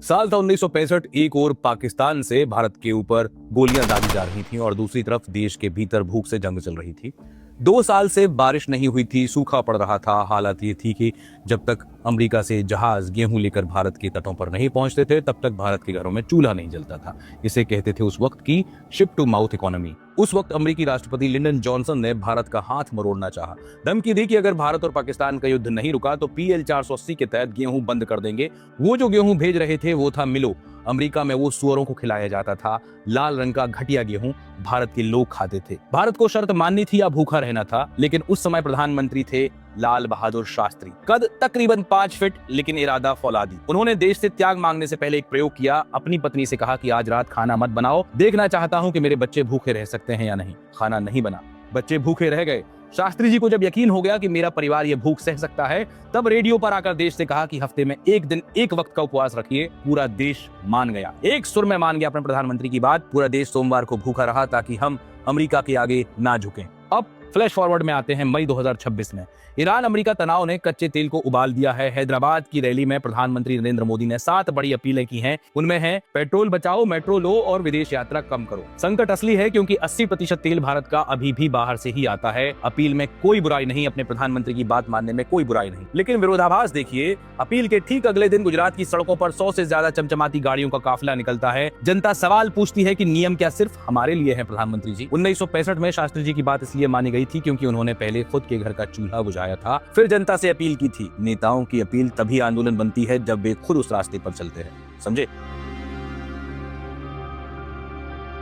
साल था 1965। एक ओर पाकिस्तान से भारत के ऊपर गोलियां दागी जा रही थीं और दूसरी तरफ देश के भीतर भूख से जंग चल रही थी। 2 साल से बारिश नहीं हुई थी, सूखा पड़ रहा था। हालत ये थी कि जब तक अमेरिका से जहाज गेहूं लेकर भारत के तटों पर नहीं पहुंचते थे, तब तक भारत के घरों में चूल्हा नहीं जलता था। इसे कहते थे उस वक्त की शिप टू माउथ इकोनॉमी। उस वक्त अमेरिकी राष्ट्रपति लिंडन जॉनसन ने भारत का हाथ मरोड़ना चाहा। धमकी दी कि अगर भारत और पाकिस्तान का युद्ध नहीं रुका तो PL 480 के तहत गेहूं बंद कर देंगे। वो जो गेहूं भेज रहे थे वो था मिलो। अमेरिका में वो सुअरों को खिलाया जाता था। लाल रंग का घटिया गेहूं भारत के लोग खाते थे। भारत को शर्त माननी थी या भूखा रहना था। लेकिन उस समय प्रधानमंत्री थे लाल बहादुर शास्त्री। कद तकरीबन 5 फीट, लेकिन इरादा फौलादी। उन्होंने देश से त्याग मांगने से पहले एक प्रयोग किया। अपनी पत्नी से कहा कि आज रात खाना मत बनाओ, देखना चाहता हूं कि मेरे बच्चे भूखे रह सकते हैं या नहीं। खाना नहीं बना, बच्चे भूखे रह गए। शास्त्री जी को जब यकीन हो गया कि मेरा परिवार ये भूख सह सकता है, तब रेडियो पर आकर देश से कहा कि हफ्ते में एक दिन एक वक्त का उपवास रखिए। पूरा देश मान गया, एक सुर में मान गया अपने प्रधानमंत्री की बात। पूरा देश सोमवार को भूखा रहा ताकि हम अमेरिका के आगे ना झुकें। अब फ्लैश फॉरवर्ड में आते हैं मई 2026 में। ईरान अमेरिका तनाव ने कच्चे तेल को उबाल दिया है। हैदराबाद की रैली में प्रधानमंत्री नरेंद्र मोदी ने 7 बड़ी अपीलें की हैं। उनमें है पेट्रोल बचाओ, मेट्रो लो और विदेश यात्रा कम करो। संकट असली है क्योंकि 80% तेल भारत का अभी भी बाहर से ही आता है। अपील में कोई बुराई नहीं, अपने प्रधानमंत्री की बात मानने में कोई बुराई नहीं। लेकिन विरोधाभास देखिए, अपील के ठीक अगले दिन गुजरात की सड़कों पर 100 से ज्यादा चमचमाती गाड़ियों का काफिला निकलता है। जनता सवाल पूछती है कि नियम क्या सिर्फ हमारे लिए है प्रधानमंत्री जी? 1965 में शास्त्री जी की बात इसलिए मानी गई थी क्योंकि उन्होंने पहले खुद के घर का चूल्हा बुझाया था, फिर जनता से अपील की थी। नेताओं की अपील तभी आंदोलन बनती है जब वे खुद उस रास्ते पर चलते हैं, समझे?